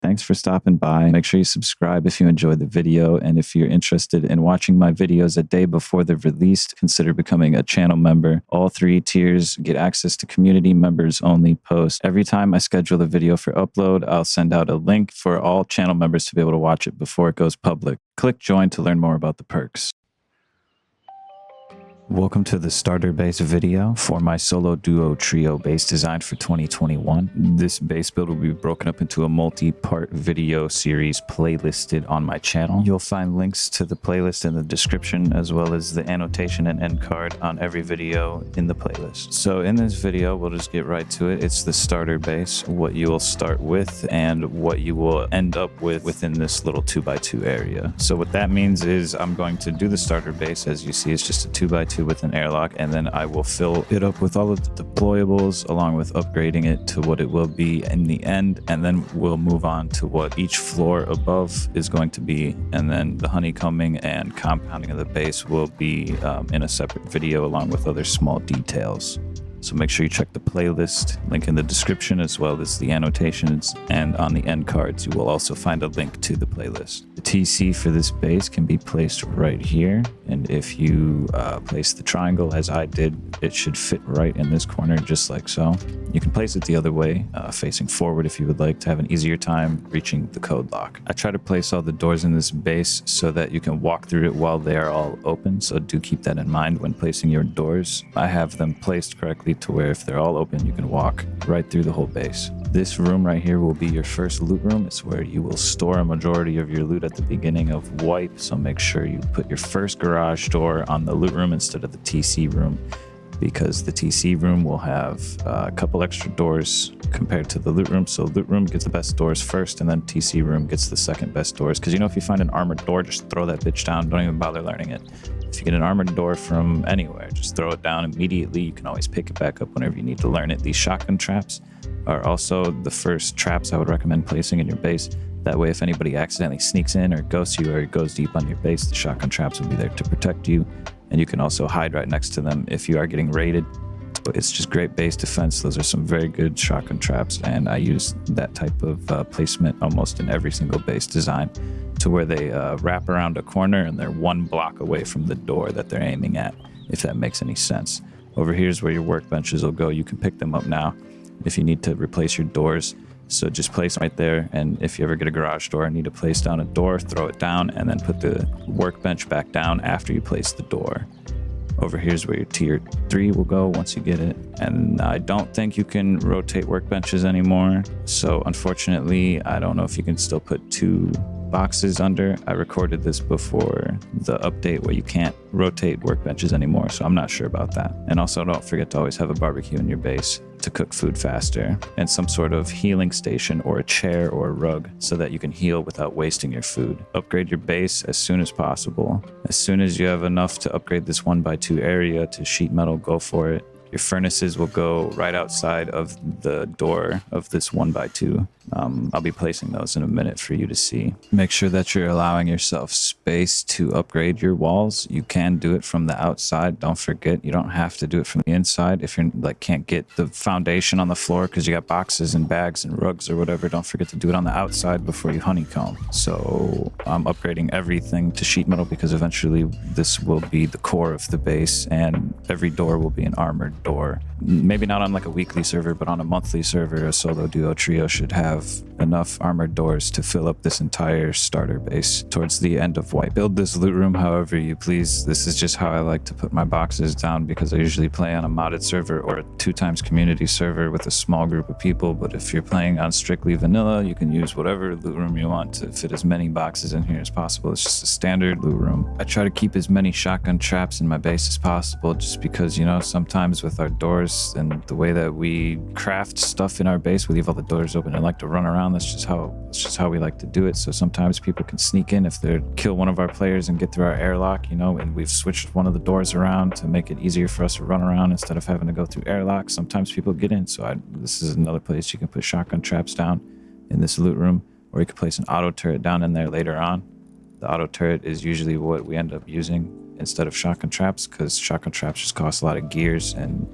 Thanks for stopping by. Make sure you subscribe if you enjoyed the video. And if you're interested in watching my videos a day before they're released, consider becoming a channel member. All 3 tiers get access to community members only posts. Every time I schedule a video for upload, I'll send out a link for all channel members to be able to watch it before it goes public. Click join to learn more about the perks. Welcome to the starter base video for my solo duo trio base designed for 2021. This base build will be broken up into a multi-part video series playlisted on my channel. You'll find links to the playlist in the description as well as the annotation and end card on every video in the playlist. So in this video, we'll just get right to it. It's the starter base, what you will start with and what you will end up with within this little 2x2 area. So what that means is I'm going to do the starter base. As you see, it's just a 2x2 with an airlock, and then I will fill it up with all of the deployables along with upgrading it to what it will be in the end, and then we'll move on to what each floor above is going to be, and then the honeycombing and compounding of the base will be in a separate video along with other small details. So make sure you check the playlist, link in the description, as well as the annotations, and on the end cards you will also find a link to the playlist. The TC for this base can be placed right here, and if you place the triangle as I did, it should fit right in this corner just like so. You can place it the other way, facing forward if you would like to have an easier time reaching the code lock. I try to place all the doors in this base so that you can walk through it while they are all open, so do keep that in mind when placing your doors. I have them placed correctly to where if they're all open, you can walk right through the whole base. This room right here will be your first loot room. It's where you will store a majority of your loot at the beginning of wipe, so make sure you put your first garage door on the loot room instead of the TC room, because the TC room will have a couple extra doors compared to the loot room. So loot room gets the best doors first, and then TC room gets the second best doors. Because you know, if you find an armored door, just throw that bitch down. Don't even bother learning it. If you get an armored door from anywhere, just throw it down immediately. You can always pick it back up whenever you need to learn it. These shotgun traps are also the first traps I would recommend placing in your base. That way, if anybody accidentally sneaks in or ghosts you or goes deep on your base, the shotgun traps will be there to protect you. And you can also hide right next to them if you are getting raided. But it's just great base defense. Those are some very good shotgun traps, and I use that type of placement almost in every single base design, to where they wrap around a corner and they're 1 block away from the door that they're aiming at, if that makes any sense. Over here is where your workbenches will go. You can pick them up now if you need to replace your doors. So just place them right there, and if you ever get a garage door and need to place down a door, throw it down and then put the workbench back down after you place the door. Over here's where your tier 3 will go once you get it. And I don't think you can rotate workbenches anymore. So unfortunately, I don't know if you can still put 2 boxes under. I recorded this before the update where you can't rotate workbenches anymore, so I'm not sure about that. And also, don't forget to always have a barbecue in your base to cook food faster, and some sort of healing station or a chair or a rug so that you can heal without wasting your food. Upgrade your base as soon as possible. As soon as you have enough to upgrade this 1x2 area to sheet metal, go for it. Your furnaces will go right outside of the door of this 1x2. I'll be placing those in a minute for you to see. Make sure that you're allowing yourself space to upgrade your walls. You can do it from the outside. Don't forget, you don't have to do it from the inside. If you're like can't get the foundation on the floor because you got boxes and bags and rugs or whatever, don't forget to do it on the outside before you honeycomb. So I'm upgrading everything to sheet metal because eventually this will be the core of the base, and every door will be an armored door. Maybe not on like a weekly server, but on a monthly server, a solo duo trio should have enough armored doors to fill up this entire starter base towards the end of wipe. Build this loot room however you please. This is just how I like to put my boxes down, because I usually play on a modded server or a 2x community server with a small group of people. But if you're playing on strictly vanilla, you can use whatever loot room you want to fit as many boxes in here as possible. It's just a standard loot room. I try to keep as many shotgun traps in my base as possible, just because, you know, sometimes with our doors and the way that we craft stuff in our base, we leave all the doors open and like to run around. That's just how we like to do it. So sometimes people can sneak in if they kill one of our players and get through our airlock, you know, and we've switched one of the doors around to make it easier for us to run around instead of having to go through airlock. Sometimes people get in. So this is another place you can put shotgun traps down in this loot room, or you could place an auto turret down in there later on. The auto turret is usually what we end up using instead of shotgun traps, because shotgun traps just cost a lot of gears and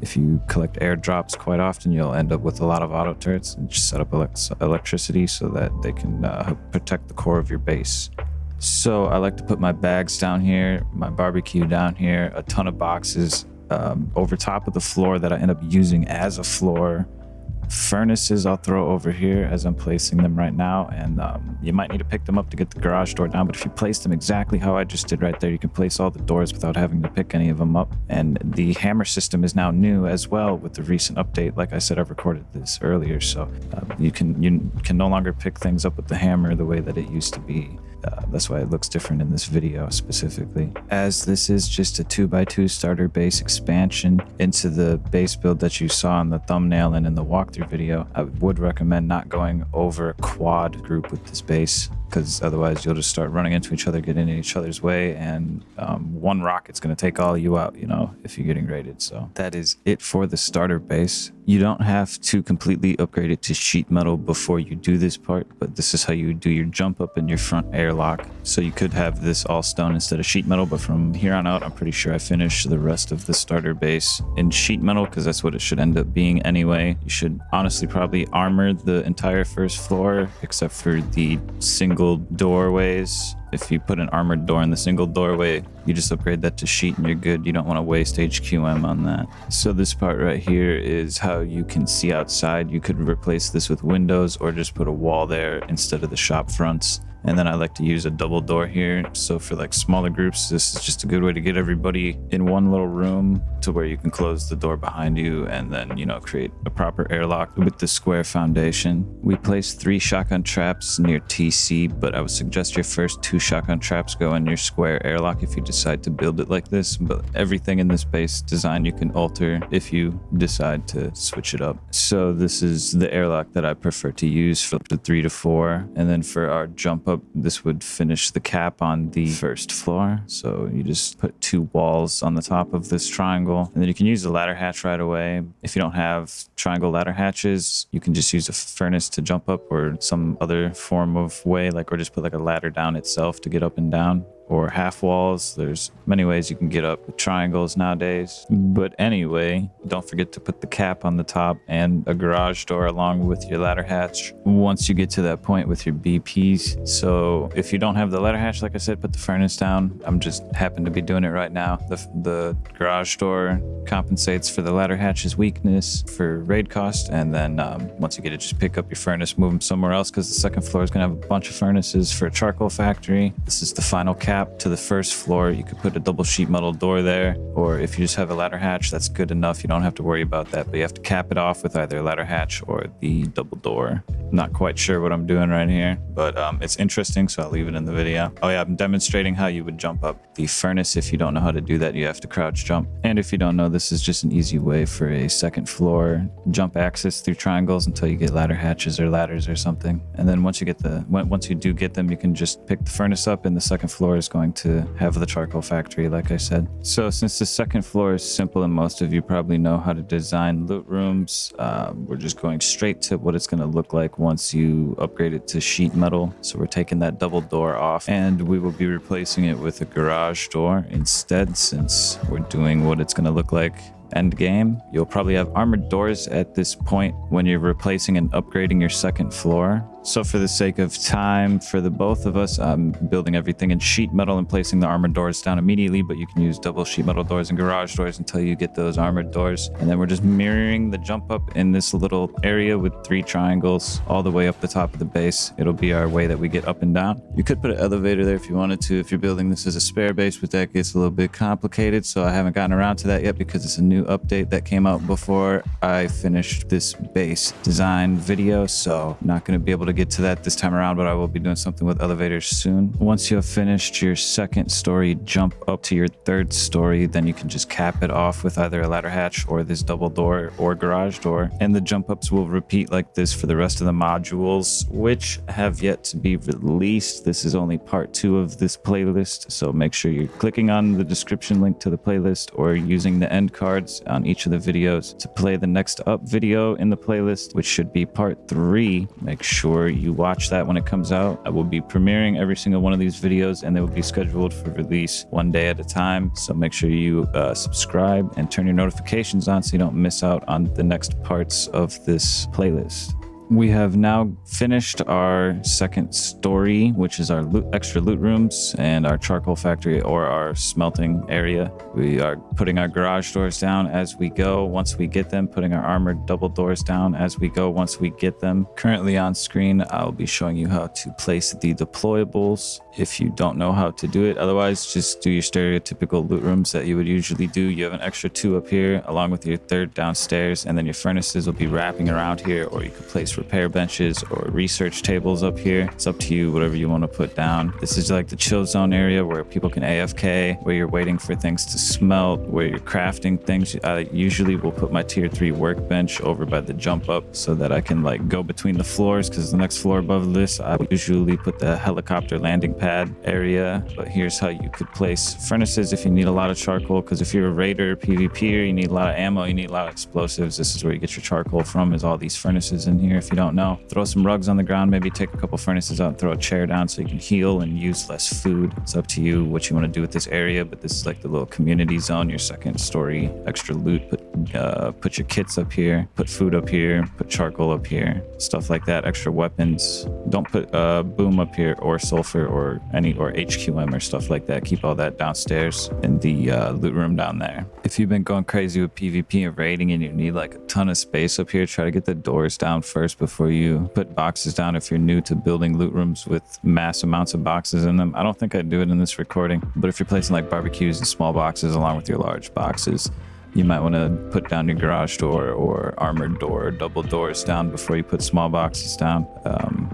If you collect airdrops quite often, you'll end up with a lot of auto turrets, and just set up electricity so that they can help protect the core of your base. So I like to put my bags down here, my barbecue down here, a ton of boxes over top of the floor that I end up using as a floor. Furnaces I'll throw over here as I'm placing them right now, and you might need to pick them up to get the garage door down, but if you place them exactly how I just did right there, you can place all the doors without having to pick any of them up. And the hammer system is now new as well with the recent update. Like I said, I've recorded this earlier, so you can no longer pick things up with the hammer the way that it used to be. That's why it looks different in this video specifically. As this is just a 2x2 starter base expansion into the base build that you saw in the thumbnail and in the walkthrough video, I would recommend not going over a quad group with this base, because otherwise you'll just start running into each other, getting in each other's way, and one rocket's going to take all of you out, you know, if you're getting raided. So that is it for the starter base. You don't have to completely upgrade it to sheet metal before you do this part, but this is how you do your jump up and your front airlock. So you could have this all stone instead of sheet metal, but from here on out, I'm pretty sure I finished the rest of the starter base in sheet metal, because that's what it should end up being anyway. You should honestly probably armor the entire first floor, except for the single doorways. If you put an armored door in the single doorway, you just upgrade that to sheet and you're good. You don't want to waste HQM on that. So this part right here is how you can see outside. You could replace this with windows or just put a wall there instead of the shop fronts. And then I like to use a double door here. So for like smaller groups, this is just a good way to get everybody in one little room to where you can close the door behind you and then, you know, create a proper airlock with the square foundation. We placed 3 shotgun traps near TC, but I would suggest your first 2 shotgun traps go in your square airlock if you decide to build it like this. But everything in this base design you can alter if you decide to switch it up. So this is the airlock that I prefer to use for the 3 to 4. And then for our jump up, this would finish the cap on the first floor. So you just put 2 walls on the top of this triangle, and then you can use the ladder hatch right away. If you don't have triangle ladder hatches, you can just use a furnace to jump up or some other form of way, like, or just put like a ladder down itself to get up and down. Or half walls. There's many ways you can get up with triangles nowadays. But anyway, don't forget to put the cap on the top and a garage door along with your ladder hatch once you get to that point with your BPs. So if you don't have the ladder hatch, like I said, put the furnace down. I'm just happen to be doing it right now. The garage door compensates for the ladder hatch's weakness for raid cost, and then once you get it, just pick up your furnace, move them somewhere else, because the second floor is going to have a bunch of furnaces for a charcoal factory. This is the final cap to the first floor. You could put a double sheet metal door there, or if you just have a ladder hatch, that's good enough. You don't have to worry about that, but you have to cap it off with either a ladder hatch or the double door. Not quite sure what I'm doing right here, but it's interesting, so I'll leave it in the video. Oh yeah, I'm demonstrating how you would jump up the furnace. If you don't know how to do that, you have to crouch jump. And if you don't know, this is just an easy way for a second floor jump access through triangles until you get ladder hatches or ladders or something. And then once you do get them, you can just pick the furnace up, and the second floor is going to have the charcoal factory, like I said. So since the second floor is simple and most of you probably know how to design loot rooms, we're just going straight to what it's going to look like once you upgrade it to sheet metal. So we're taking that double door off, and we will be replacing it with a garage door instead, since we're doing what it's going to look like end game. You'll probably have armored doors at this point when you're replacing and upgrading your second floor. So for the sake of time for the both of us, I'm building everything in sheet metal and placing the armored doors down immediately, but you can use double sheet metal doors and garage doors until you get those armored doors. And then we're just mirroring the jump up in this little area with 3 triangles all the way up the top of the base. It'll be our way that we get up and down. You could put an elevator there if you wanted to, if you're building this as a spare base, but that gets a little bit complicated. So I haven't gotten around to that yet because it's a new update that came out before I finished this base design video. So I'm not going to be able to get to that this time around, but I will be doing something with elevators soon. Once you have finished your second story jump up to your third story, then you can just cap it off with either a ladder hatch or this double door or garage door. And the jump ups will repeat like this for the rest of the modules, which have yet to be released. This is only part 2 of this playlist, so make sure you're clicking on the description link to the playlist or using the end cards on each of the videos to play the next up video in the playlist, which should be part 3. Make sure sure you watch that when it comes out. I will be premiering every single one of these videos, and they will be scheduled for release one day at a time. So make sure you subscribe and turn your notifications on so you don't miss out on the next parts of this playlist. We have now finished our second story, which is our extra loot rooms and our charcoal factory or our smelting area. We are putting our garage doors down as we go once we get them, putting our armored double doors down as we go once we get them. Currently on screen, I'll be showing you how to place the deployables if you don't know how to do it. Otherwise, just do your stereotypical loot rooms that you would usually do. You have an extra 2 up here along with your 3rd downstairs, and then your furnaces will be wrapping around here, or you could place repair benches or research tables up here. It's up to you, whatever you want to put down. This is like the chill zone area where people can AFK, where you're waiting for things to smelt, where you're crafting things. I usually will put my tier 3 workbench over by the jump up so that I can like go between the floors, because the next floor above this, I would usually put the helicopter landing pad area. But here's how you could place furnaces if you need a lot of charcoal, because if you're a raider PvPer, you need a lot of ammo, you need a lot of explosives. This is where you get your charcoal from, is all these furnaces in here. If you don't know, throw some rugs on the ground, maybe take a couple furnaces out and throw a chair down so you can heal and use less food. It's up to you what you want to do with this area, but this is like the little community zone, your second story extra loot. Put your kits up here, put food up here, put charcoal up here, stuff like that, extra weapons. Don't put boom up here or sulfur or HQM or stuff like that. Keep all that downstairs in the loot room down there. If you've been going crazy with PvP and raiding and you need like a ton of space up here, try to get the doors down first before you put boxes down if you're new to building loot rooms with mass amounts of boxes in them. I don't think I'd do it in this recording, but if you're placing like barbecues in small boxes along with your large boxes, you might want to put down your garage door or armored door or double doors down before you put small boxes down,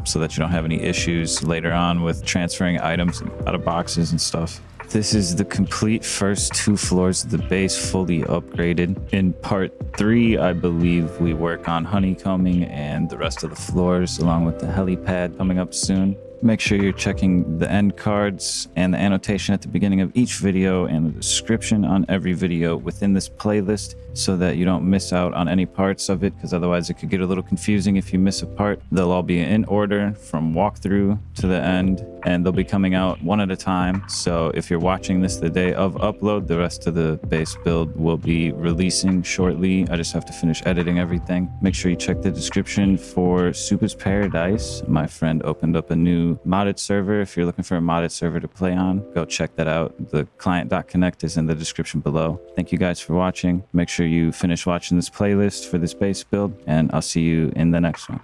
so that you don't have any issues later on with transferring items out of boxes and stuff. This is the complete first 2 floors of the base, fully upgraded. In part 3, I believe we work on honeycombing and the rest of the floors, along with the helipad coming up soon. Make sure you're checking the end cards and the annotation at the beginning of each video and the description on every video within this playlist so that you don't miss out on any parts of it, because otherwise it could get a little confusing if you miss a part. They'll all be in order from walkthrough to the end, and they'll be coming out one at a time. So if you're watching this the day of upload, the rest of the base build will be releasing shortly. I just have to finish editing everything. Make sure you check the description for Supa's Paradise. My friend opened up a new modded server. If you're looking for a modded server to play on, go check that out. The client.connect is in the description below. Thank you guys for watching. Make sure you finish watching this playlist for this base build, and I'll see you in the next one.